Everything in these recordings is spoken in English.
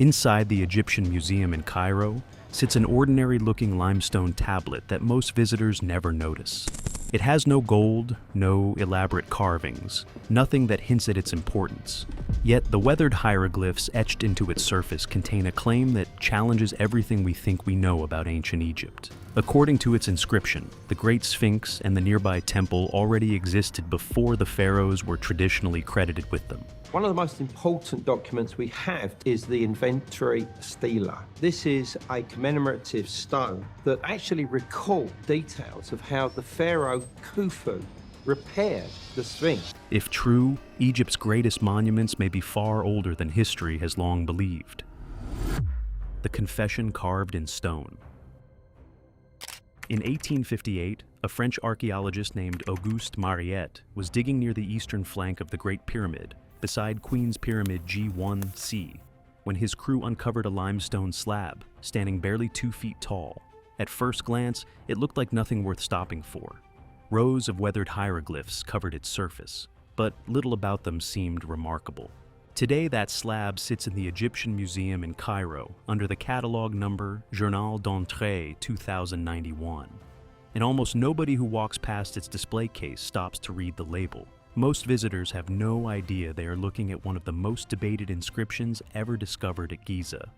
Inside the Egyptian Museum in Cairo sits an ordinary-looking limestone tablet that most visitors never notice. It has no gold, no elaborate carvings, nothing that hints at its importance. Yet the weathered hieroglyphs etched into its surface contain a claim that challenges everything we think we know about ancient Egypt. According to its inscription, the Great Sphinx and the nearby temple already existed before the pharaohs were traditionally credited with them. One of the most important documents we have is the inventory stela. This is a commemorative stone that actually records details of how the pharaoh Khufu repaired the Sphinx. If true, Egypt's greatest monuments may be far older than history has long believed. The confession carved in stone. In 1858, a French archaeologist named Auguste Mariette was digging near the eastern flank of the Great Pyramid, beside Queen's Pyramid G1C, when his crew uncovered a limestone slab, standing barely 2 feet tall. At first glance, it looked like nothing worth stopping for. Rows of weathered hieroglyphs covered its surface, but little about them seemed remarkable. Today, that slab sits in the Egyptian Museum in Cairo under the catalog number Journal d'Entrée 2091. And almost nobody who walks past its display case stops to read the label. Most visitors have no idea they are looking at one of the most debated inscriptions ever discovered at Giza,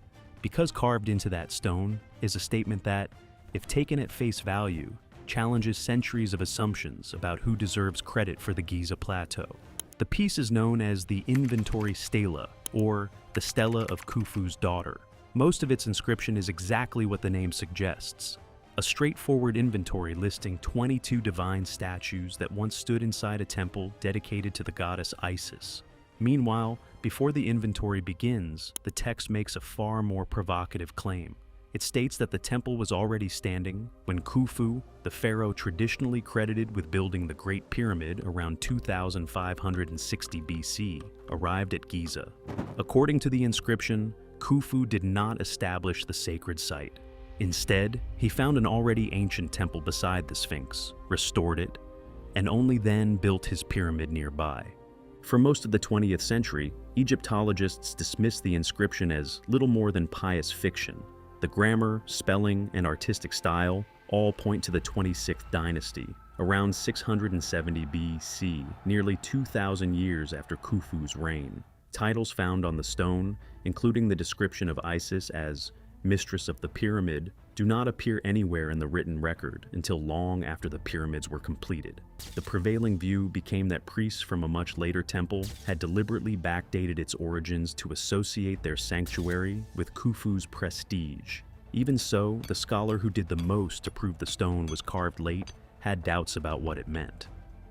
because carved into that stone is a statement that, if taken at face value, challenges centuries of assumptions about who deserves credit for the Giza plateau. The piece is known as the inventory stela, or the stela of Khufu's daughter. Most of its inscription is exactly what the name suggests. A straightforward inventory listing 22 divine statues that once stood inside a temple dedicated to the goddess Isis. Meanwhile, before the inventory begins, the text makes a far more provocative claim. It states that the temple was already standing when Khufu, the pharaoh traditionally credited with building the Great Pyramid around 2560 BC, arrived at Giza. According to the inscription, Khufu did not establish the sacred site. Instead, he found an already ancient temple beside the Sphinx, restored it, and only then built his pyramid nearby. For most of the 20th century, Egyptologists dismissed the inscription as little more than pious fiction. The grammar, spelling, and artistic style all point to the 26th dynasty, around 670 BC, nearly 2,000 years after Khufu's reign. Titles found on the stone, including the description of Isis as Mistress of the Pyramid, do not appear anywhere in the written record until long after the pyramids were completed. The prevailing view became that priests from a much later temple had deliberately backdated its origins to associate their sanctuary with Khufu's prestige. Even so, the scholar who did the most to prove the stone was carved late had doubts about what it meant.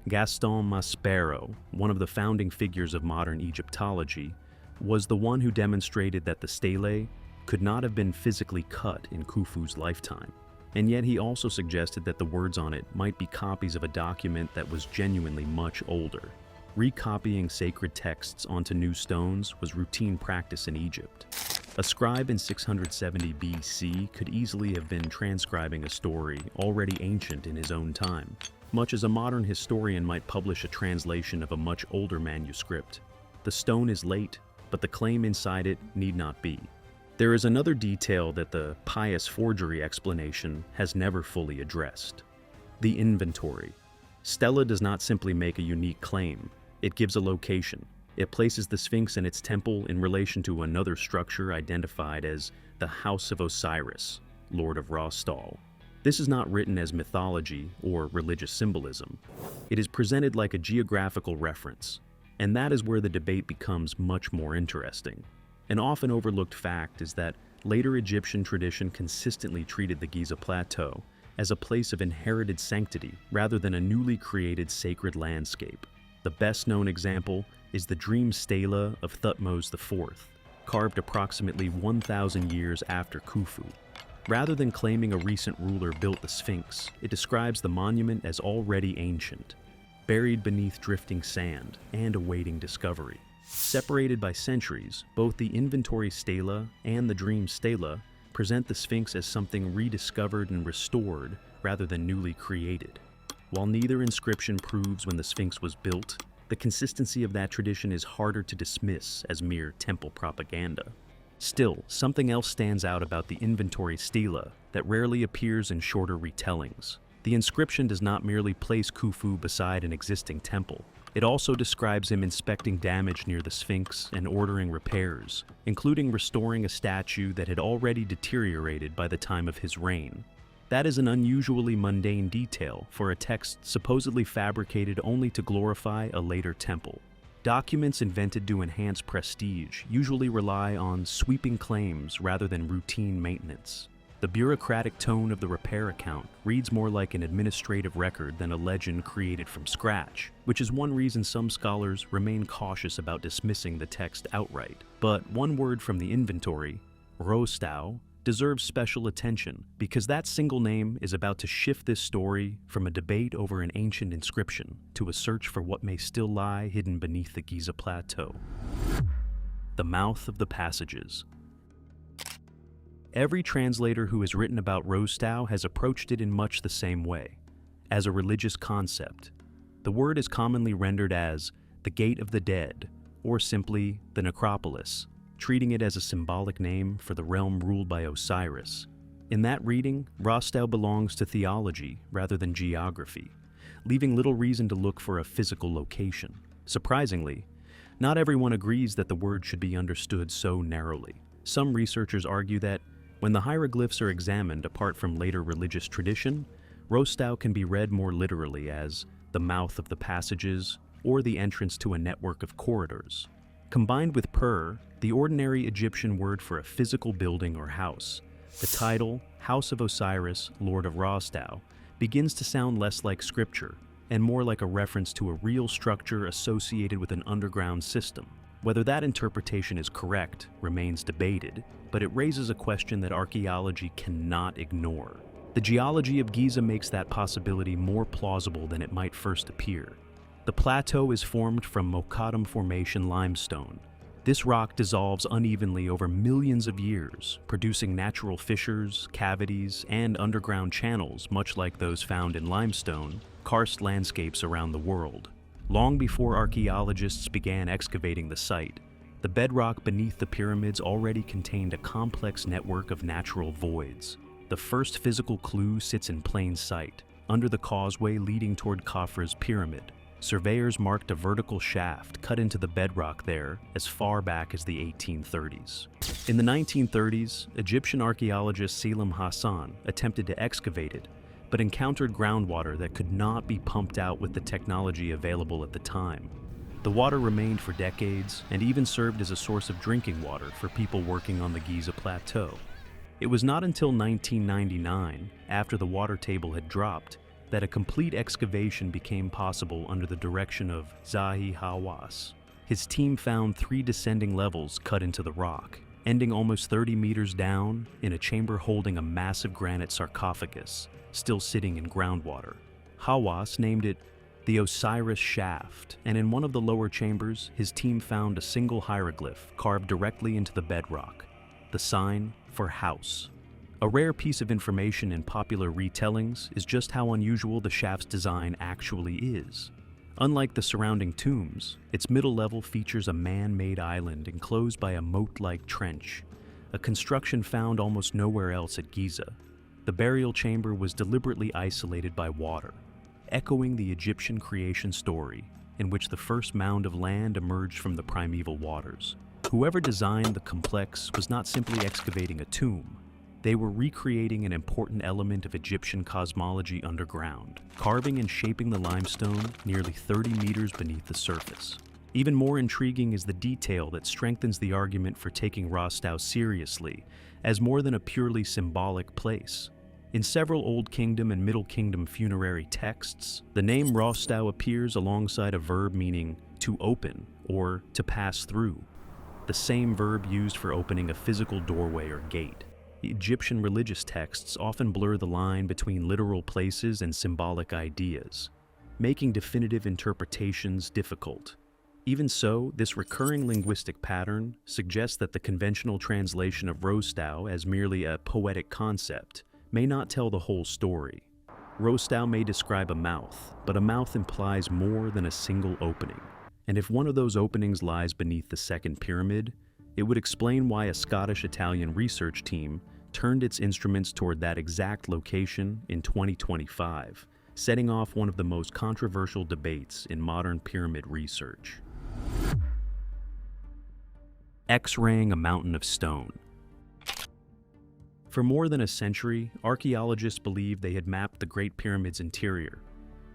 Gaston Maspero, one of the founding figures of modern Egyptology, was the one who demonstrated that the stelae could not have been physically cut in Khufu's lifetime. And yet he also suggested that the words on it might be copies of a document that was genuinely much older. Recopying sacred texts onto new stones was routine practice in Egypt. A scribe in 670 BC could easily have been transcribing a story already ancient in his own time, much as a modern historian might publish a translation of a much older manuscript. The stone is late, but the claim inside it need not be. There is another detail that the pious forgery explanation has never fully addressed: the inventory. Stela does not simply make a unique claim, it gives a location. It places the Sphinx and its temple in relation to another structure identified as the House of Osiris, Lord of Rostal. This is not written as mythology or religious symbolism. It is presented like a geographical reference, and that is where the debate becomes much more interesting. An often overlooked fact is that later Egyptian tradition consistently treated the Giza Plateau as a place of inherited sanctity rather than a newly created sacred landscape. The best-known example is the Dream Stela of Thutmose IV, carved approximately 1,000 years after Khufu. Rather than claiming a recent ruler built the Sphinx, it describes the monument as already ancient, buried beneath drifting sand and awaiting discovery. Separated by centuries, both the inventory stela and the dream stela present the Sphinx as something rediscovered and restored rather than newly created. While neither inscription proves when the Sphinx was built, the consistency of that tradition is harder to dismiss as mere temple propaganda. Still, something else stands out about the inventory stela that rarely appears in shorter retellings. The inscription does not merely place Khufu beside an existing temple. It also describes him inspecting damage near the Sphinx and ordering repairs, including restoring a statue that had already deteriorated by the time of his reign. That is an unusually mundane detail for a text supposedly fabricated only to glorify a later temple. Documents invented to enhance prestige usually rely on sweeping claims rather than routine maintenance. The bureaucratic tone of the repair account reads more like an administrative record than a legend created from scratch, which is one reason some scholars remain cautious about dismissing the text outright. But one word from the inventory, Rostau, deserves special attention because that single name is about to shift this story from a debate over an ancient inscription to a search for what may still lie hidden beneath the Giza plateau. The mouth of the passages. Every translator who has written about Rostau has approached it in much the same way, as a religious concept. The word is commonly rendered as the Gate of the Dead, or simply the Necropolis, treating it as a symbolic name for the realm ruled by Osiris. In that reading, Rostau belongs to theology rather than geography, leaving little reason to look for a physical location. Surprisingly, not everyone agrees that the word should be understood so narrowly. Some researchers argue that when the hieroglyphs are examined apart from later religious tradition, Rostau can be read more literally as the mouth of the passages or the entrance to a network of corridors. Combined with the ordinary Egyptian word for a physical building or house, the title, House of Osiris, Lord of Rostau, begins to sound less like scripture and more like a reference to a real structure associated with an underground system. Whether that interpretation is correct remains debated, but it raises a question that archaeology cannot ignore. The geology of Giza makes that possibility more plausible than it might first appear. The plateau is formed from Mokattam Formation limestone. This rock dissolves unevenly over millions of years, producing natural fissures, cavities, and underground channels much like those found in limestone, karst landscapes around the world. Long before archaeologists began excavating the site, the bedrock beneath the pyramids already contained a complex network of natural voids. The first physical clue sits in plain sight, under the causeway leading toward Khafra's pyramid. Surveyors marked a vertical shaft cut into the bedrock there as far back as the 1830s. In the 1930s, Egyptian archaeologist Selim Hassan attempted to excavate it, but encountered groundwater that could not be pumped out with the technology available at the time. The water remained for decades and even served as a source of drinking water for people working on the Giza plateau. It was not until 1999, after the water table had dropped, that a complete excavation became possible under the direction of Zahi Hawass. His team found 3 descending levels cut into the rock, ending almost 30 meters down in a chamber holding a massive granite sarcophagus, still sitting in groundwater. Hawass named it the Osiris Shaft, and in one of the lower chambers, his team found a single hieroglyph carved directly into the bedrock, the sign for house. A rare piece of information in popular retellings is just how unusual the shaft's design actually is. Unlike the surrounding tombs, its middle level features a man-made island enclosed by a moat-like trench, a construction found almost nowhere else at Giza. The burial chamber was deliberately isolated by water, echoing the Egyptian creation story in which the first mound of land emerged from the primeval waters. Whoever designed the complex was not simply excavating a tomb. They were recreating an important element of Egyptian cosmology underground, carving and shaping the limestone nearly 30 meters beneath the surface. Even more intriguing is the detail that strengthens the argument for taking Rostau seriously as more than a purely symbolic place. In several Old Kingdom and Middle Kingdom funerary texts, the name Rostau appears alongside a verb meaning to open or to pass through, the same verb used for opening a physical doorway or gate. Egyptian religious texts often blur the line between literal places and symbolic ideas, making definitive interpretations difficult. Even so, this recurring linguistic pattern suggests that the conventional translation of Rostau as merely a poetic concept may not tell the whole story. Rostau may describe a mouth, but a mouth implies more than a single opening. And if one of those openings lies beneath the second pyramid, It would explain why a Scottish-Italian research team turned its instruments toward that exact location in 2025, setting off one of the most controversial debates in modern pyramid research. X-raying a mountain of stone. For more than a century, archaeologists believed they had mapped the Great Pyramid's interior.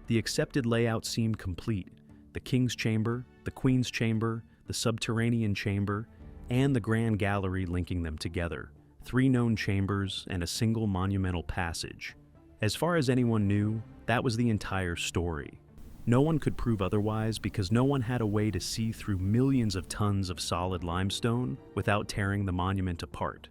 The accepted layout seemed complete: the King's Chamber, the Queen's Chamber, the subterranean chamber, and the Grand Gallery linking them together, 3 known chambers and a single monumental passage. As far as anyone knew, that was the entire story. No one could prove otherwise because no one had a way to see through millions of tons of solid limestone without tearing the monument apart.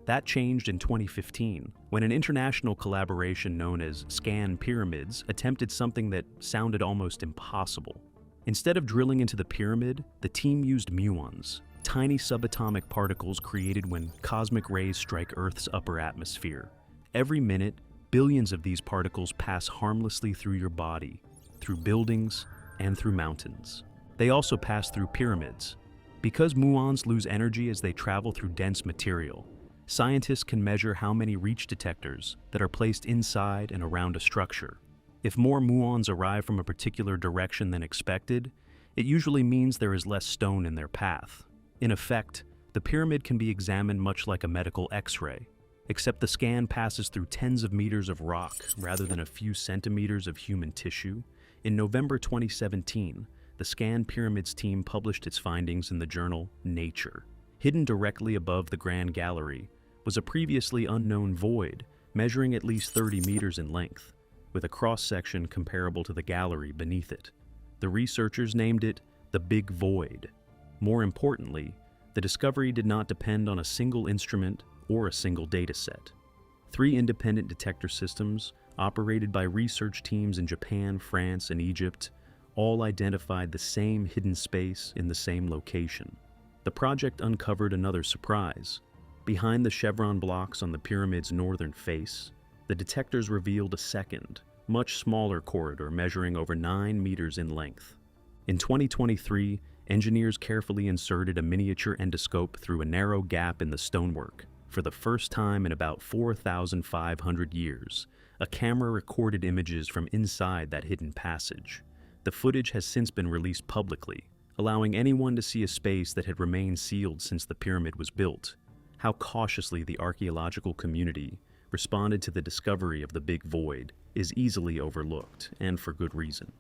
That changed in 2015, when an international collaboration known as Scan Pyramids attempted something that sounded almost impossible. Instead of drilling into the pyramid, the team used muons, tiny subatomic particles created when cosmic rays strike Earth's upper atmosphere. Every minute, billions of these particles pass harmlessly through your body, through buildings, and through mountains. They also pass through pyramids. Because muons lose energy as they travel through dense material, scientists can measure how many reach detectors that are placed inside and around a structure. If more muons arrive from a particular direction than expected, it usually means there is less stone in their path. In effect, the pyramid can be examined much like a medical X-ray, except the scan passes through tens of meters of rock rather than a few centimeters of human tissue. In November 2017, the Scan Pyramids team published its findings in the journal Nature. Hidden directly above the Grand Gallery was a previously unknown void measuring at least 30 meters in length, with a cross-section comparable to the gallery beneath it. The researchers named it the Big Void. More importantly, the discovery did not depend on a single instrument or a single data set. 3 independent detector systems, operated by research teams in Japan, France, and Egypt, all identified the same hidden space in the same location. The project uncovered another surprise. Behind the chevron blocks on the pyramid's northern face, the detectors revealed a second, much smaller corridor measuring over 9 meters in length. In 2023, engineers carefully inserted a miniature endoscope through a narrow gap in the stonework. For the first time in about 4,500 years, a camera recorded images from inside that hidden passage. The footage has since been released publicly, allowing anyone to see a space that had remained sealed since the pyramid was built. How cautiously the archaeological community responded to the discovery of the Big Void is easily overlooked, and for good reason.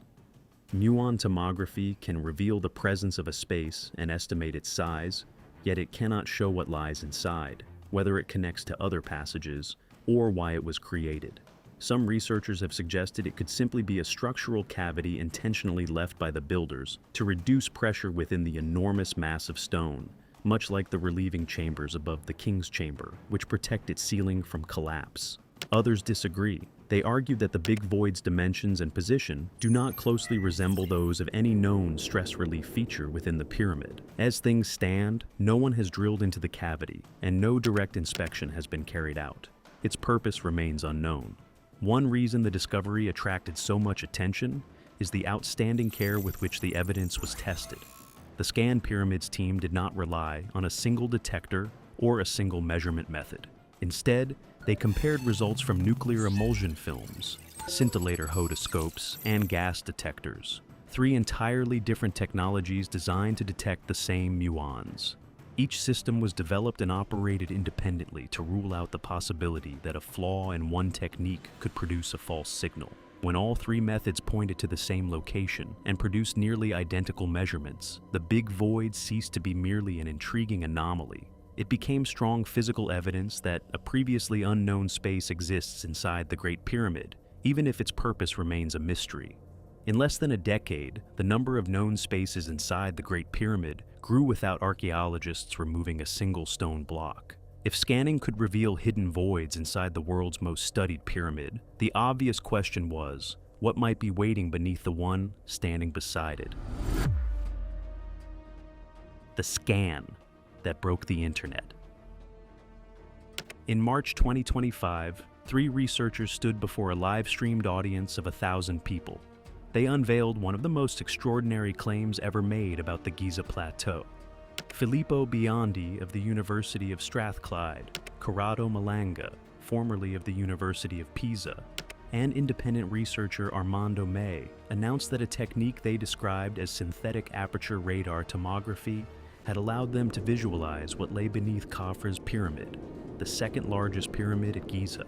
Muon tomography can reveal the presence of a space and estimate its size, yet it cannot show what lies inside, whether it connects to other passages, or why it was created. Some researchers have suggested it could simply be a structural cavity intentionally left by the builders to reduce pressure within the enormous mass of stone, much like the relieving chambers above the King's Chamber, which protect its ceiling from collapse. Others disagree. They argue that the Big Void's dimensions and position do not closely resemble those of any known stress relief feature within the pyramid. As things stand, no one has drilled into the cavity, and no direct inspection has been carried out. Its purpose remains unknown. One reason the discovery attracted so much attention is the outstanding care with which the evidence was tested. The Scan Pyramids team did not rely on a single detector or a single measurement method. Instead, they compared results from nuclear emulsion films, scintillator hodoscopes, and gas detectors, 3 entirely different technologies designed to detect the same muons. Each system was developed and operated independently to rule out the possibility that a flaw in one technique could produce a false signal. When all 3 methods pointed to the same location and produced nearly identical measurements, the Big Void ceased to be merely an intriguing anomaly. It became strong physical evidence that a previously unknown space exists inside the Great Pyramid, even if its purpose remains a mystery. In less than a decade, the number of known spaces inside the Great Pyramid grew without archaeologists removing a single stone block. If scanning could reveal hidden voids inside the world's most studied pyramid, the obvious question was, what might be waiting beneath the one standing beside it? The scan that broke the internet. In March 2025, 3 researchers stood before a live-streamed audience of 1,000 people. They unveiled one of the most extraordinary claims ever made about the Giza Plateau. Filippo Biondi of the University of Strathclyde, Corrado Malanga, formerly of the University of Pisa, and independent researcher Armando May announced that a technique they described as synthetic aperture radar tomography had allowed them to visualize what lay beneath Khafre's pyramid, the second largest pyramid at Giza.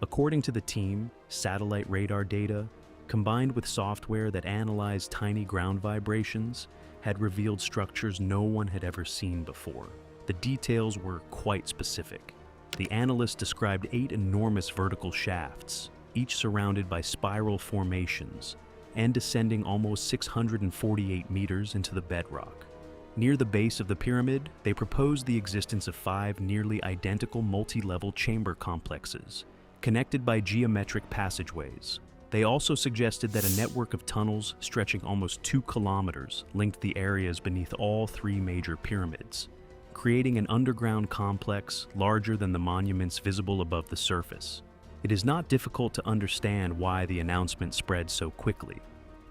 According to the team, satellite radar data, combined with software that analyzed tiny ground vibrations, had revealed structures no one had ever seen before. The details were quite specific. The analyst described 8 enormous vertical shafts, each surrounded by spiral formations, and descending almost 648 meters into the bedrock. Near the base of the pyramid, they proposed the existence of 5 nearly identical multi-level chamber complexes, connected by geometric passageways. They also suggested that a network of tunnels stretching almost 2 kilometers linked the areas beneath all 3 major pyramids, creating an underground complex larger than the monuments visible above the surface. It is not difficult to understand why the announcement spread so quickly.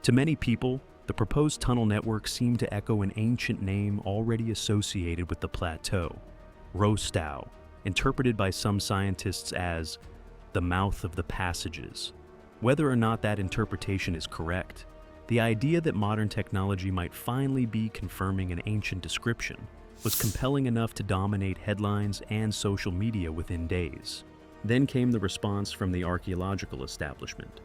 To many people, the proposed tunnel network seemed to echo an ancient name already associated with the plateau, Rostau, interpreted by some scientists as the mouth of the passages. Whether or not that interpretation is correct, the idea that modern technology might finally be confirming an ancient description was compelling enough to dominate headlines and social media within days. Then came the response from the archaeological establishment.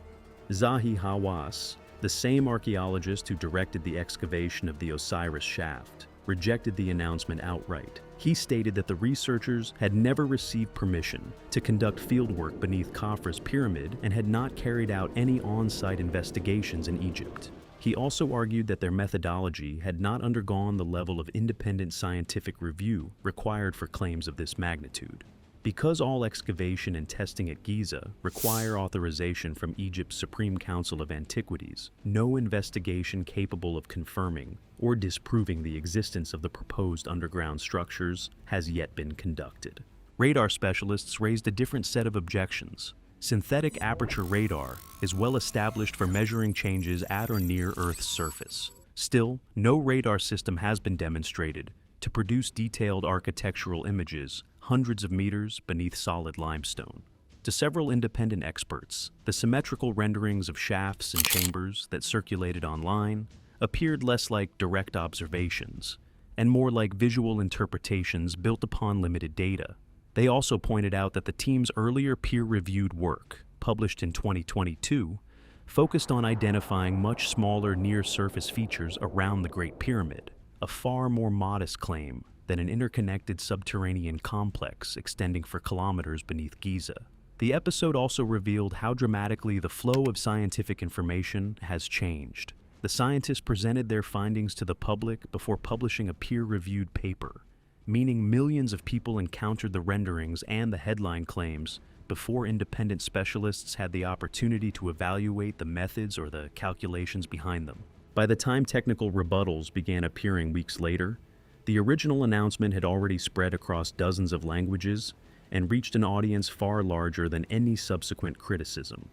Zahi Hawass, the same archaeologist who directed the excavation of the Osiris shaft, rejected the announcement outright. He stated that the researchers had never received permission to conduct fieldwork beneath Khafre's pyramid and had not carried out any on-site investigations in Egypt. He also argued that their methodology had not undergone the level of independent scientific review required for claims of this magnitude. Because all excavation and testing at Giza require authorization from Egypt's Supreme Council of Antiquities, no investigation capable of confirming or disproving the existence of the proposed underground structures has yet been conducted. Radar specialists raised a different set of objections. Synthetic aperture radar is well established for measuring changes at or near Earth's surface. Still, no radar system has been demonstrated to produce detailed architectural images hundreds of meters beneath solid limestone. To several independent experts, the symmetrical renderings of shafts and chambers that circulated online appeared less like direct observations and more like visual interpretations built upon limited data. They also pointed out that the team's earlier peer-reviewed work, published in 2022, focused on identifying much smaller near-surface features around the Great Pyramid, a far more modest claim than an interconnected subterranean complex extending for kilometers beneath Giza. The episode also revealed how dramatically the flow of scientific information has changed. The scientists presented their findings to the public before publishing a peer-reviewed paper, meaning millions of people encountered the renderings and the headline claims before independent specialists had the opportunity to evaluate the methods or the calculations behind them. By the time technical rebuttals began appearing weeks later, the original announcement had already spread across dozens of languages and reached an audience far larger than any subsequent criticism.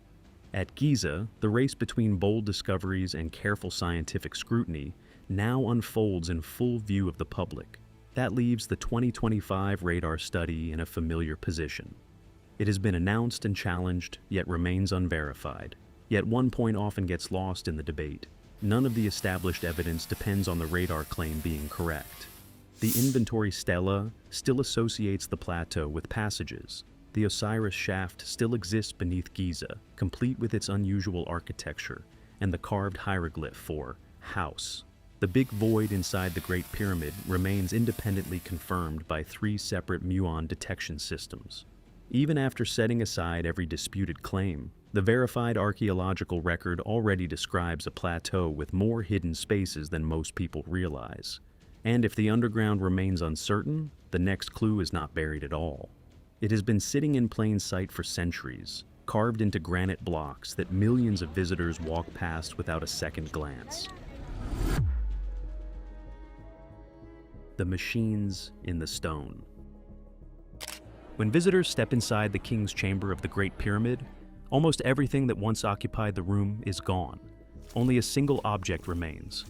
At Giza, the race between bold discoveries and careful scientific scrutiny now unfolds in full view of the public. That leaves the 2025 radar study in a familiar position. It has been announced and challenged, yet remains unverified. Yet one point often gets lost in the debate. None of the established evidence depends on the radar claim being correct. The inventory stela still associates the plateau with passages. The Osiris shaft still exists beneath Giza, complete with its unusual architecture, and the carved hieroglyph for house. The big void inside the Great Pyramid remains independently confirmed by 3 separate muon detection systems. Even after setting aside every disputed claim, the verified archaeological record already describes a plateau with more hidden spaces than most people realize. And if the underground remains uncertain, the next clue is not buried at all. It has been sitting in plain sight for centuries, carved into granite blocks that millions of visitors walk past without a second glance. The machines in the stone. When visitors step inside the king's chamber of the Great Pyramid, almost everything that once occupied the room is gone. Only a single object remains: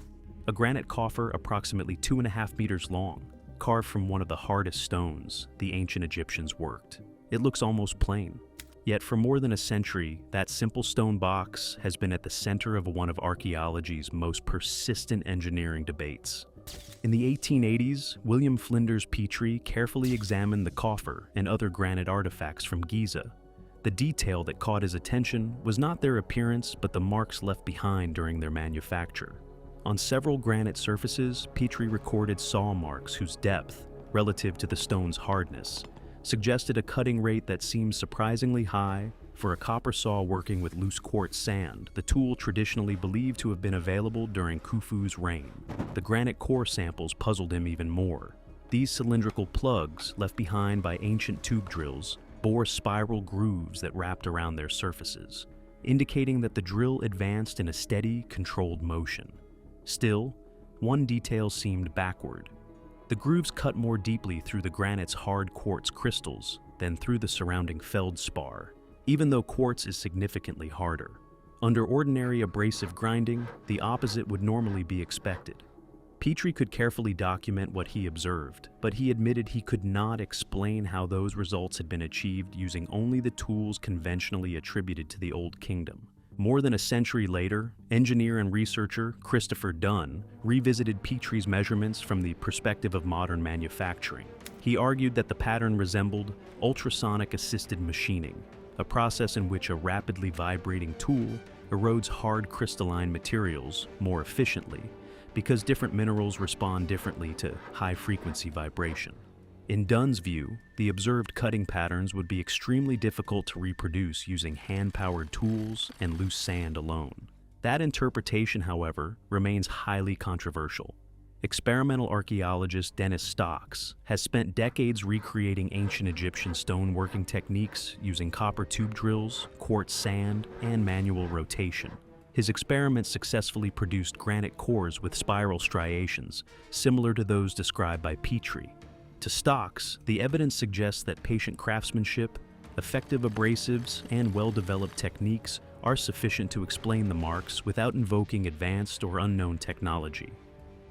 a granite coffer approximately 2.5 meters long, carved from one of the hardest stones the ancient Egyptians worked. It looks almost plain. Yet for more than a century, that simple stone box has been at the center of one of archaeology's most persistent engineering debates. In the 1880s, William Flinders Petrie carefully examined the coffer and other granite artifacts from Giza. The detail that caught his attention was not their appearance, but the marks left behind during their manufacture. On several granite surfaces, Petrie recorded saw marks whose depth, relative to the stone's hardness, suggested a cutting rate that seemed surprisingly high for a copper saw working with loose quartz sand, the tool traditionally believed to have been available during Khufu's reign. The granite core samples puzzled him even more. These cylindrical plugs, left behind by ancient tube drills, bore spiral grooves that wrapped around their surfaces, indicating that the drill advanced in a steady, controlled motion. Still, one detail seemed backward. The grooves cut more deeply through the granite's hard quartz crystals than through the surrounding feldspar, even though quartz is significantly harder. Under ordinary abrasive grinding, the opposite would normally be expected. Petrie could carefully document what he observed, but he admitted he could not explain how those results had been achieved using only the tools conventionally attributed to the Old Kingdom. More than a century later, engineer and researcher Christopher Dunn revisited Petrie's measurements from the perspective of modern manufacturing. He argued that the pattern resembled ultrasonic-assisted machining, a process in which a rapidly vibrating tool erodes hard crystalline materials more efficiently because different minerals respond differently to high-frequency vibration. In Dunn's view, the observed cutting patterns would be extremely difficult to reproduce using hand-powered tools and loose sand alone. That interpretation, however, remains highly controversial. Experimental archaeologist Dennis Stocks has spent decades recreating ancient Egyptian stoneworking techniques using copper tube drills, quartz sand, and manual rotation. His experiments successfully produced granite cores with spiral striations, similar to those described by Petrie. To Stocks, the evidence suggests that patient craftsmanship, effective abrasives, and well-developed techniques are sufficient to explain the marks without invoking advanced or unknown technology.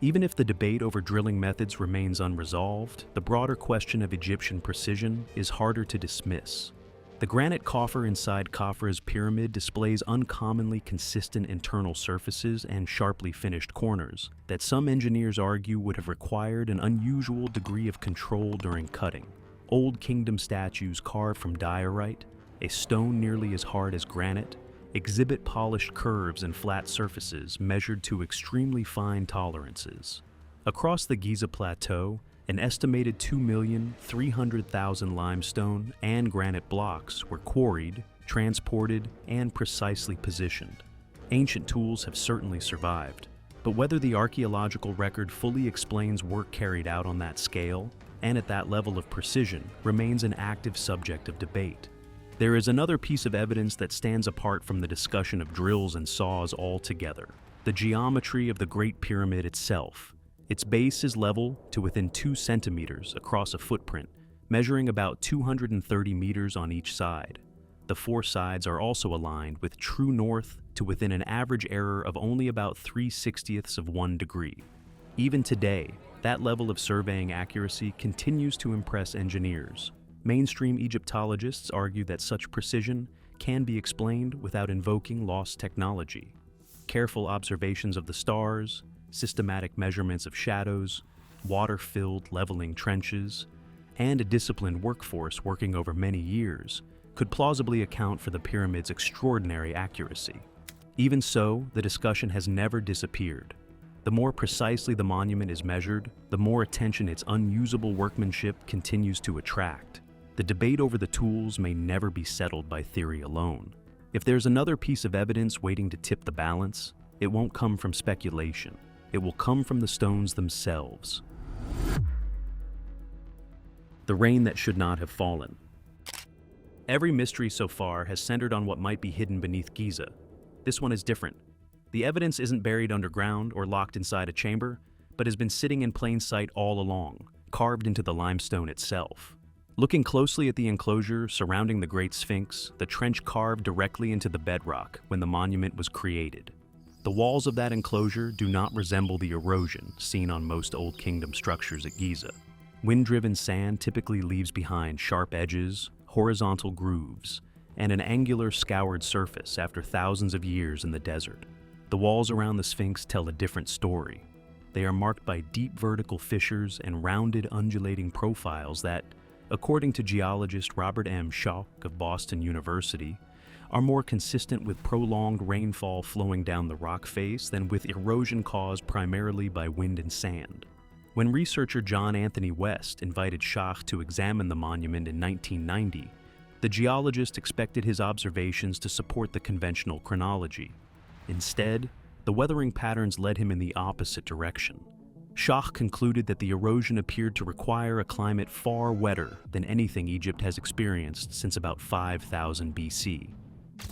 Even if the debate over drilling methods remains unresolved, the broader question of Egyptian precision is harder to dismiss. The granite coffer inside Khafra's pyramid displays uncommonly consistent internal surfaces and sharply finished corners that some engineers argue would have required an unusual degree of control during cutting. Old Kingdom statues carved from diorite, a stone nearly as hard as granite, exhibit polished curves and flat surfaces measured to extremely fine tolerances. Across the Giza Plateau, an estimated 2,300,000 limestone and granite blocks were quarried, transported, and precisely positioned. Ancient tools have certainly survived, but whether the archaeological record fully explains work carried out on that scale and at that level of precision remains an active subject of debate. There is another piece of evidence that stands apart from the discussion of drills and saws altogether: the geometry of the Great Pyramid itself. Its base is level to within 2 centimeters across a footprint, measuring about 230 meters on each side. The 4 sides are also aligned with true north to within an average error of only about 3/60ths of 1 degree. Even today, that level of surveying accuracy continues to impress engineers. Mainstream Egyptologists argue that such precision can be explained without invoking lost technology. Careful observations of the stars, systematic measurements of shadows, water-filled leveling trenches, and a disciplined workforce working over many years could plausibly account for the pyramid's extraordinary accuracy. Even so, the discussion has never disappeared. The more precisely the monument is measured, the more attention its unusable workmanship continues to attract. The debate over the tools may never be settled by theory alone. If there's another piece of evidence waiting to tip the balance, it won't come from speculation. It will come from the stones themselves. The rain that should not have fallen. Every mystery so far has centered on what might be hidden beneath Giza. This one is different. The evidence isn't buried underground or locked inside a chamber, but has been sitting in plain sight all along, carved into the limestone itself. Looking closely at the enclosure surrounding the Great Sphinx, the trench carved directly into the bedrock when the monument was created. The walls of that enclosure do not resemble the erosion seen on most Old Kingdom structures at Giza. Wind-driven sand typically leaves behind sharp edges, horizontal grooves, and an angular scoured surface after thousands of years in the desert. The walls around the Sphinx tell a different story. They are marked by deep vertical fissures and rounded, undulating profiles that, according to geologist Robert M. Schoch of Boston University, are more consistent with prolonged rainfall flowing down the rock face than with erosion caused primarily by wind and sand. When researcher John Anthony West invited Schoch to examine the monument in 1990, the geologist expected his observations to support the conventional chronology. Instead, the weathering patterns led him in the opposite direction. Schoch concluded that the erosion appeared to require a climate far wetter than anything Egypt has experienced since about 5000 BC.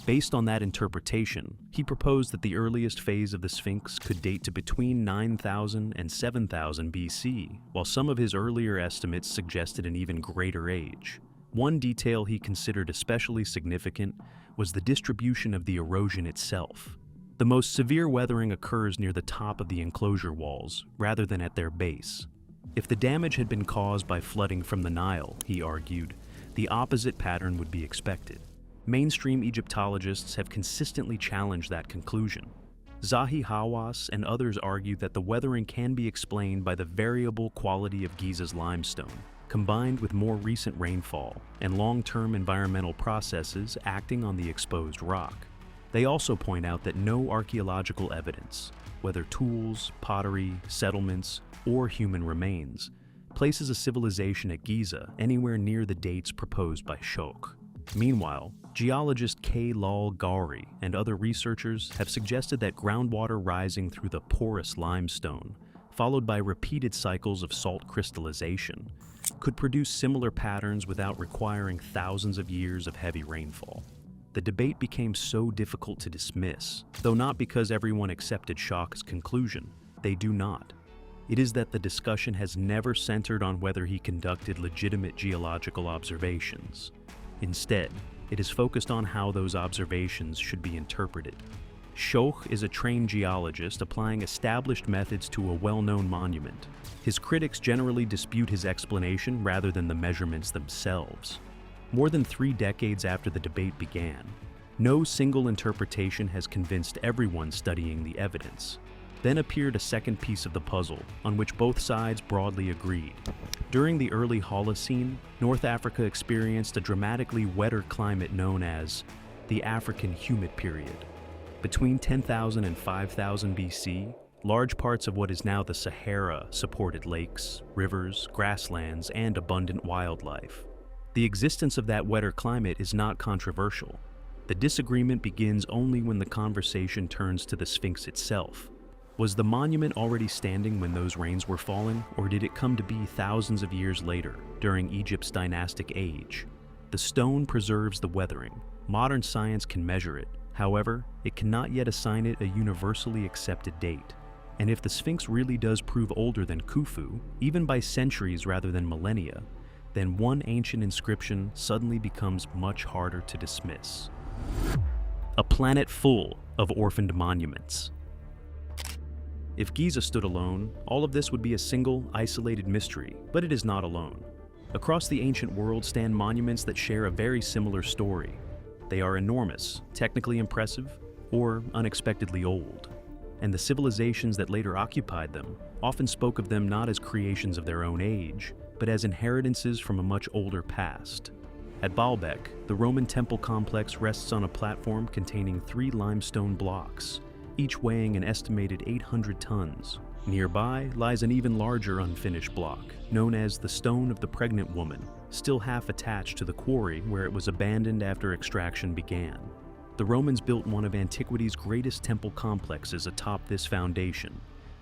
Based on that interpretation, he proposed that the earliest phase of the Sphinx could date to between 9000 and 7000 BC, while some of his earlier estimates suggested an even greater age. One detail he considered especially significant was the distribution of the erosion itself. The most severe weathering occurs near the top of the enclosure walls, rather than at their base. If the damage had been caused by flooding from the Nile, he argued, the opposite pattern would be expected. Mainstream Egyptologists have consistently challenged that conclusion. Zahi Hawass and others argue that the weathering can be explained by the variable quality of Giza's limestone, combined with more recent rainfall and long-term environmental processes acting on the exposed rock. They also point out that no archaeological evidence, whether tools, pottery, settlements, or human remains, places a civilization at Giza anywhere near the dates proposed by Schoch. Meanwhile, geologist K. Lal Ghauri and other researchers have suggested that groundwater rising through the porous limestone, followed by repeated cycles of salt crystallization, could produce similar patterns without requiring thousands of years of heavy rainfall. The debate became so difficult to dismiss, though not because everyone accepted Schoch's conclusion. They do not. It is that the discussion has never centered on whether he conducted legitimate geological observations. Instead, it is focused on how those observations should be interpreted. Schoch is a trained geologist applying established methods to a well-known monument. His critics generally dispute his explanation rather than the measurements themselves. More than 3 decades after the debate began, no single interpretation has convinced everyone studying the evidence. Then appeared a second piece of the puzzle, on which both sides broadly agreed. During the early Holocene, North Africa experienced a dramatically wetter climate known as the African Humid Period. Between 10,000 and 5,000 BC, large parts of what is now the Sahara supported lakes, rivers, grasslands, and abundant wildlife. The existence of that wetter climate is not controversial. The disagreement begins only when the conversation turns to the Sphinx itself. Was the monument already standing when those rains were falling, or did it come to be thousands of years later, during Egypt's dynastic age? The stone preserves the weathering. Modern science can measure it. However, it cannot yet assign it a universally accepted date. And if the Sphinx really does prove older than Khufu, even by centuries rather than millennia, then one ancient inscription suddenly becomes much harder to dismiss. A planet full of orphaned monuments. If Giza stood alone, all of this would be a single, isolated mystery, but it is not alone. Across the ancient world stand monuments that share a very similar story. They are enormous, technically impressive, or unexpectedly old. And the civilizations that later occupied them often spoke of them not as creations of their own age, but as inheritances from a much older past. At Baalbek, the Roman temple complex rests on a platform containing 3 limestone blocks, each weighing an estimated 800 tons. Nearby lies an even larger unfinished block, known as the Stone of the Pregnant Woman, still half attached to the quarry where it was abandoned after extraction began. The Romans built one of antiquity's greatest temple complexes atop this foundation,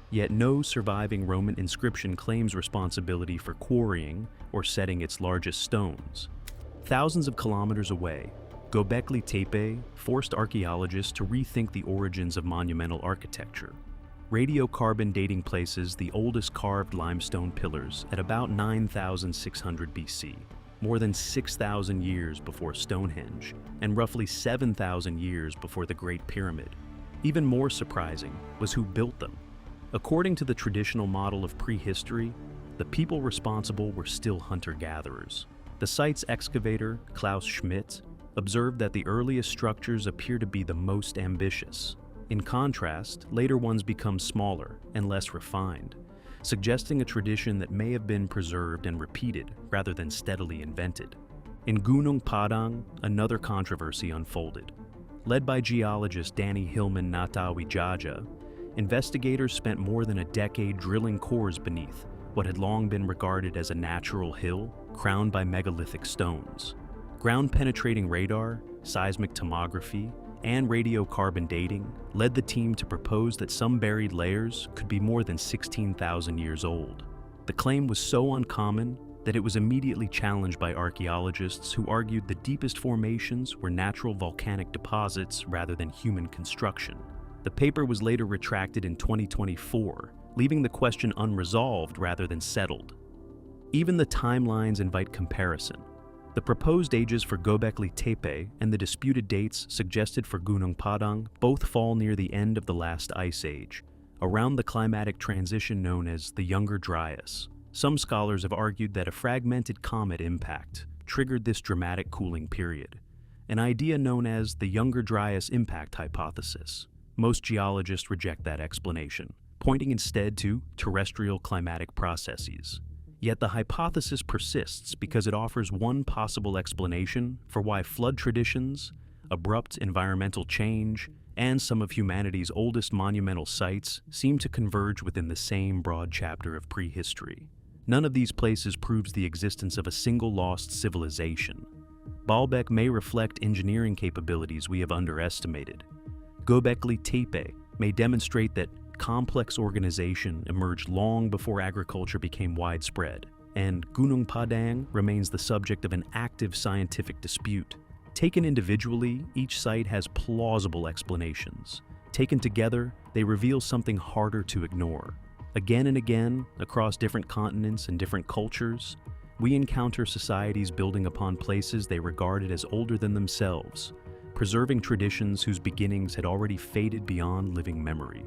yet no surviving Roman inscription claims responsibility for quarrying or setting its largest stones. Thousands of kilometers away, Göbekli Tepe forced archaeologists to rethink the origins of monumental architecture. Radiocarbon dating places the oldest carved limestone pillars at about 9,600 BC, more than 6,000 years before Stonehenge, and roughly 7,000 years before the Great Pyramid. Even more surprising was who built them. According to the traditional model of prehistory, the people responsible were still hunter-gatherers. The site's excavator, Klaus Schmidt, observed that the earliest structures appear to be the most ambitious. In contrast, later ones become smaller and less refined, suggesting a tradition that may have been preserved and repeated rather than steadily invented. In Gunung Padang, another controversy unfolded. Led by geologist Danny Hillman Natawijaja, investigators spent more than a decade drilling cores beneath what had long been regarded as a natural hill crowned by megalithic stones. Ground-penetrating radar, seismic tomography, and radiocarbon dating led the team to propose that some buried layers could be more than 16,000 years old. The claim was so uncommon that it was immediately challenged by archaeologists who argued the deepest formations were natural volcanic deposits rather than human construction. The paper was later retracted in 2024, leaving the question unresolved rather than settled. Even the timelines invite comparison. The proposed ages for Göbekli Tepe and the disputed dates suggested for Gunung Padang both fall near the end of the last ice age, around the climatic transition known as the Younger Dryas. Some scholars have argued that a fragmented comet impact triggered this dramatic cooling period, an idea known as the Younger Dryas impact hypothesis. Most geologists reject that explanation, pointing instead to terrestrial climatic processes. Yet the hypothesis persists because it offers one possible explanation for why flood traditions, abrupt environmental change, and some of humanity's oldest monumental sites seem to converge within the same broad chapter of prehistory. None of these places proves the existence of a single lost civilization. Baalbek may reflect engineering capabilities we have underestimated. Göbekli Tepe may demonstrate that complex organization emerged long before agriculture became widespread, and Gunung Padang remains the subject of an active scientific dispute. Taken individually, each site has plausible explanations. Taken together, they reveal something harder to ignore. Again and again, across different continents and different cultures, we encounter societies building upon places they regarded as older than themselves, preserving traditions whose beginnings had already faded beyond living memory.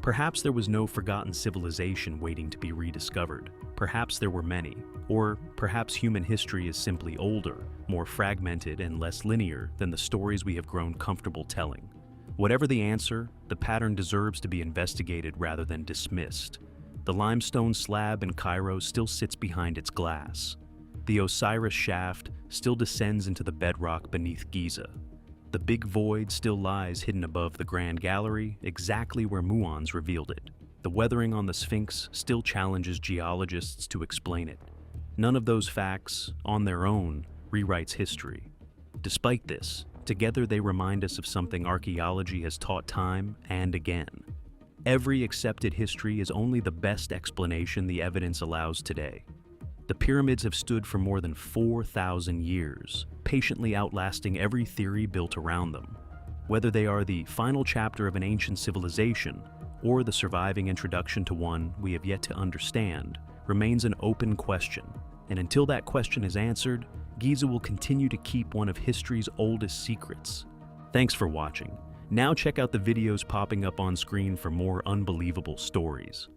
Perhaps there was no forgotten civilization waiting to be rediscovered. Perhaps there were many. Or perhaps human history is simply older, more fragmented, and less linear than the stories we have grown comfortable telling. Whatever the answer, the pattern deserves to be investigated rather than dismissed. The limestone slab in Cairo still sits behind its glass. The Osiris shaft still descends into the bedrock beneath Giza. The big void still lies hidden above the Grand Gallery, exactly where muons revealed it. The weathering on the Sphinx still challenges geologists to explain it. None of those facts, on their own, rewrites history. Despite this, together they remind us of something archaeology has taught time and again. Every accepted history is only the best explanation the evidence allows today. The pyramids have stood for more than 4,000 years, patiently outlasting every theory built around them. Whether they are the final chapter of an ancient civilization or the surviving introduction to one we have yet to understand remains an open question. And until that question is answered, Giza will continue to keep one of history's oldest secrets. Thanks for watching. Now check out the videos popping up on screen for more unbelievable stories.